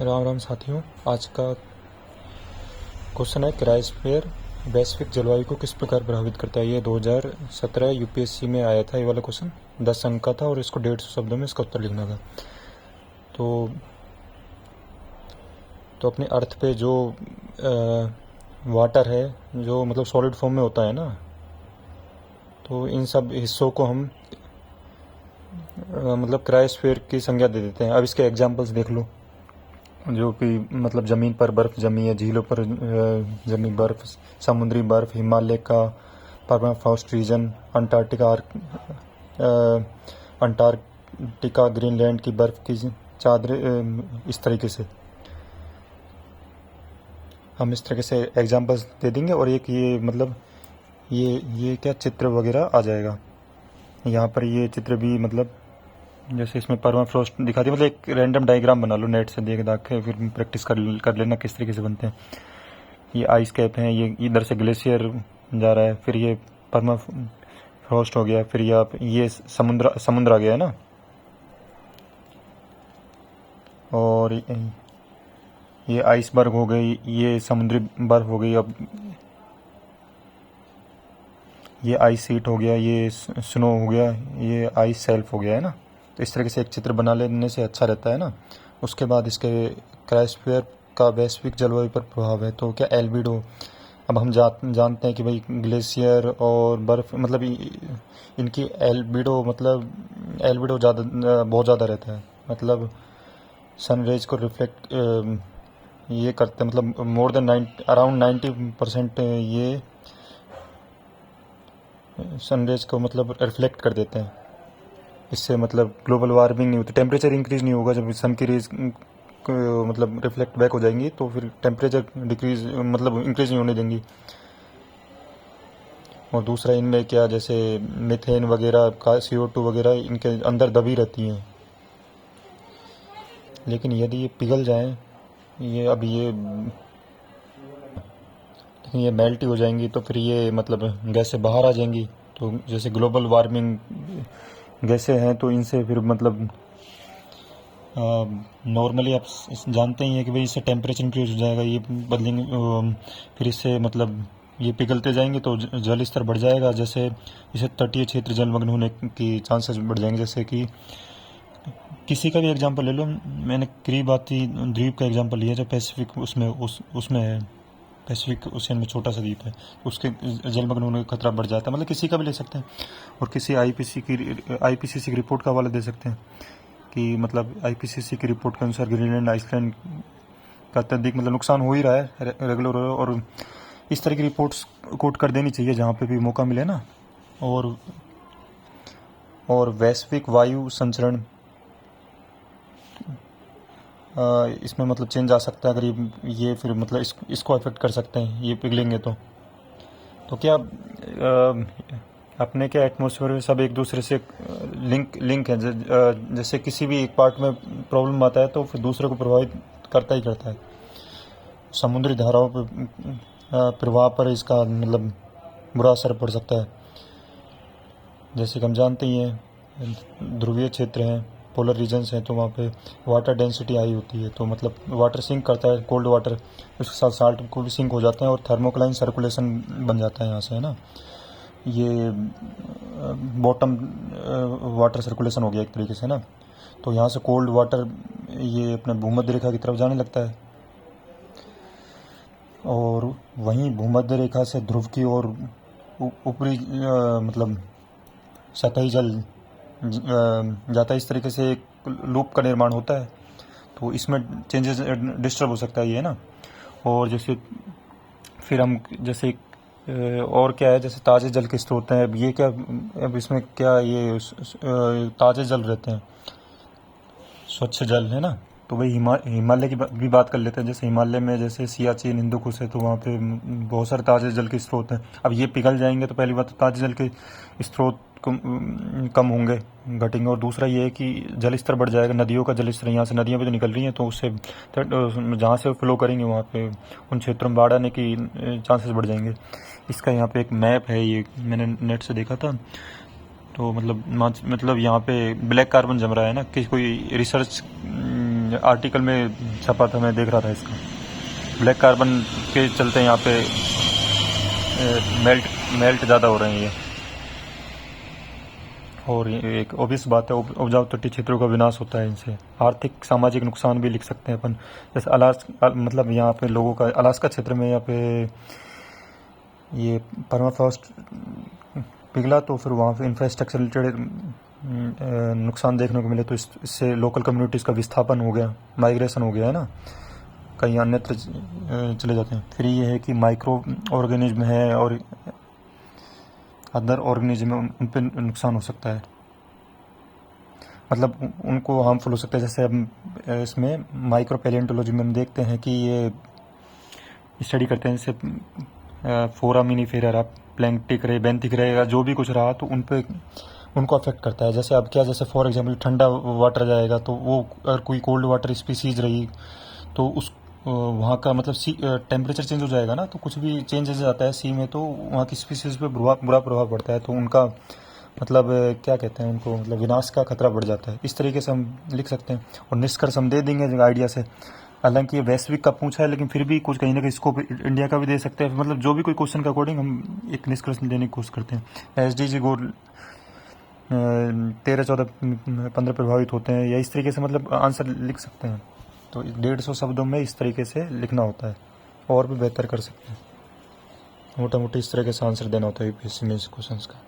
राम राम साथियों। आज का क्वेश्चन है क्रायोस्फीयर वैश्विक जलवायु को किस प्रकार प्रभावित करता है। ये 2017 यूपीएससी में आया था। ये वाला क्वेश्चन 10 अंक का था और इसको 150 शब्दों में इसका उत्तर लिखना था। तो अपने अर्थ पे जो वाटर है, जो मतलब सॉलिड फॉर्म में होता है ना, तो इन सब हिस्सों को हम मतलब क्रायोस्फीयर की संज्ञा दे देते हैं। अब इसके एग्जांपल्स देख लो, जो कि मतलब ज़मीन पर बर्फ़ जमी है, झीलों पर जमी बर्फ़, समुद्री बर्फ़, हिमालय का परमाफ्रॉस्ट रीजन, अंटार्कटिका, ग्रीनलैंड की बर्फ़ की चादरें, इस तरीके से हम इस तरीके से एग्जांपल्स दे देंगे। और एक ये मतलब ये क्या चित्र वगैरह आ जाएगा यहाँ पर। ये चित्र भी मतलब जैसे इसमें परमाफ्रॉस्ट दिखा दिया, मतलब एक रैंडम डायग्राम बना लो नेट से देख के, फिर प्रैक्टिस कर लेना किस तरीके से बनते हैं। ये आइस कैप हैं, ये इधर से ग्लेशियर जा रहा है, फिर ये परमाफ्रॉस्ट हो गया, फिर ये समुद्र आ गया है ना, और ये आइसबर्ग हो गई, ये समुद्री बर्फ हो गई। अब ये आइस शीट हो गया, ये स्नो हो गया, ये आइस सेल्फ हो गया है ना। तो इस तरीके से एक चित्र बना लेने से अच्छा रहता है ना। उसके बाद इसके क्रायोस्फीयर का वैश्विक जलवायु पर प्रभाव है, तो क्या एल्बिडो। अब हम जानते हैं कि भाई ग्लेशियर और बर्फ़ मतलब इनकी एल्बिडो बहुत ज़्यादा रहता है। मतलब सनरेज को रिफ्लेक्ट ये करते हैं, मतलब मोर देन अराउंड 90% ये सनरेज को मतलब रिफ्लेक्ट कर देते हैं। इससे मतलब ग्लोबल वार्मिंग नहीं होती, टेम्परेचर इंक्रीज नहीं होगा। जब सन की रेज मतलब रिफ्लेक्ट बैक हो जाएंगी तो फिर टेम्परेचर डिक्रीज मतलब इंक्रीज नहीं होने देंगी। और दूसरा इनमें क्या, जैसे मीथेन वगैरह का CO2 वगैरह इनके अंदर दबी रहती हैं, लेकिन यदि ये पिघल जाएं, लेकिन ये मेल्ट हो जाएंगी तो फिर ये मतलब गैसें बाहर आ जाएंगी। तो जैसे ग्लोबल वार्मिंग गैसें हैं, तो इनसे फिर मतलब नॉर्मली आप जानते ही हैं कि भाई इससे टेम्परेचर इंक्रीज हो जाएगा, ये बदलेंगे, फिर इससे मतलब ये पिघलते जाएंगे तो जल स्तर बढ़ जाएगा। जैसे इसे तटीय क्षेत्र जलमग्न होने की चांसेस बढ़ जाएंगे। जैसे कि किसी का भी एग्जांपल ले लो, मैंने किरिबाती द्वीप का एग्जांपल लिया जो पैसिफिक उसमें है, पैसिफिक ओशियन में छोटा सा द्वीप है, उसके जलमग्न होने का खतरा बढ़ जाता है। मतलब किसी का भी ले सकते हैं। और किसी IPCC की रिपोर्ट का हवाला दे सकते हैं कि मतलब IPCC की रिपोर्ट के अनुसार ग्रीनलैंड आइसलैंड का अत्यधिक मतलब नुकसान हो ही रहा है रेगुलर। और इस तरह की रिपोर्ट्स कोट कर देनी चाहिए जहाँ पे भी मौका मिले ना। और वैश्विक वायु संचरण इसमें मतलब चेंज आ सकता है अगर ये फिर मतलब इसको अफेक्ट कर सकते हैं, ये पिघलेंगे तो क्या अपने क्या एटमॉस्फेयर में सब एक दूसरे से लिंक है। जैसे किसी भी एक पार्ट में प्रॉब्लम आता है तो फिर दूसरे को प्रभावित करता ही करता है। समुद्री धाराओं पर प्रवाह पर इसका मतलब बुरा असर पड़ सकता है। जैसे कि हम जानते ही हैं ध्रुवीय क्षेत्र हैं, पोलर रीजन्स हैं, तो वहाँ पे वाटर डेंसिटी हाई होती है, तो मतलब वाटर सिंक करता है, कोल्ड वाटर उसके साथ साल्ट को भी सिंक हो जाते हैं और थर्मोक्लाइन सर्कुलेशन बन जाता है यहाँ से, है ना। ये बॉटम वाटर सर्कुलेशन हो गया एक तरीके से ना। तो यहाँ से कोल्ड वाटर ये अपने भूमध्य रेखा की तरफ जाने लगता है, और वहीं भूमध्य रेखा से ध्रुव की ओर ऊपरी मतलब सतही जल जाता है। इस तरीके से एक लूप का निर्माण होता है, तो इसमें चेंजेस डिस्टर्ब हो सकता है ये ना। और जैसे फिर हम जैसे और क्या है, जैसे ताज़े जल के स्रोत हैं। अब इसमें क्या ये ताज़े जल रहते हैं, स्वच्छ जल है ना। तो वही हिमालय की भी बात कर लेते हैं। जैसे हिमालय में जैसे सियाचिन हिंदुकुश है, तो वहाँ पे बहुत सारे ताज़े जल के स्रोत हैं। अब ये पिघल जाएंगे तो पहली बात तो ताज़े जल के स्रोत कम होंगे, घटेंगे। और दूसरा ये है कि जल स्तर बढ़ जाएगा, नदियों का जल स्तर, यहाँ से नदियाँ भी तो निकल रही हैं, तो उससे जहाँ से फ्लो करेंगे वहाँ पे उन क्षेत्रों में बाढ़ आने की चांसेस बढ़ जाएंगे। इसका यहाँ पे एक मैप है, ये मैंने नेट से देखा था। तो मतलब यहाँ पे ब्लैक कार्बन जम रहा है ना, कि कोई रिसर्च आर्टिकल में छपा था, मैं देख रहा था इसका। ब्लैक कार्बन के चलते यहाँ पे मेल्ट ज़्यादा हो रहे हैं ये, और ये एक ऑब्वियस बात है, उपजाऊ तटीय क्षेत्रों का विनाश होता है इनसे। आर्थिक सामाजिक नुकसान भी लिख सकते हैं अपन, जैसे मतलब यहाँ पे लोगों का अलास्का क्षेत्र में यहाँ पे ये परमाफ्रॉस्ट पिघला, तो फिर वहाँ पे इंफ्रास्ट्रक्चर रिलेटेड नुकसान देखने को मिले, तो इससे लोकल कम्युनिटीज़ का विस्थापन हो गया, माइग्रेशन हो गया है ना, कहीं अन्यत्र चले जाते हैं। फिर ये है कि माइक्रो ऑर्गेनिज्म है और अदर ऑर्गेनिज्म है, उन पर नुकसान हो सकता है, मतलब उनको हार्मफुल हो सकता है। जैसे हम इसमें माइक्रो पैलियोंटोलॉजी में हम देखते हैं कि ये स्टडी करते हैं, जैसे फोरामिनीफेरा, प्लैंक्टिक रहे, बेंथिक रहेगा, जो भी कुछ रहा तो उनको अफेक्ट करता है। जैसे अब क्या, जैसे फॉर एग्जांपल ठंडा वाटर जाएगा तो वो अगर कोई कोल्ड वाटर स्पीसीज रही तो उस वहाँ का मतलब सी टेम्परेचर चेंज हो जाएगा ना, तो कुछ भी चेंजेस आता है सी में, तो वहाँ की स्पीसीज पे बुरा प्रभाव पड़ता है, तो उनका मतलब क्या कहते हैं उनको, मतलब विनाश का खतरा बढ़ जाता है। इस तरीके से हम लिख सकते हैं और निष्कर्ष हम दे देंगे आइडिया से। हालांकि ये वैश्विक का पूछा है, लेकिन फिर भी कुछ कहीं ना कहीं स्कोप इंडिया का भी दे सकते हैं, मतलब जो भी कोई क्वेश्चन के अकॉर्डिंग हम एक निष्कर्ष देने की कोशिश करते हैं। SDG गोल 13, 14, 15 प्रभावित होते हैं, या इस तरीके से मतलब आंसर लिख सकते हैं। तो 150 शब्दों में इस तरीके से लिखना होता है, और भी बेहतर कर सकते हैं। मोटा मोटी इस तरीके से आंसर देना होता है यूपीएससी में इस क्वेश्चन का।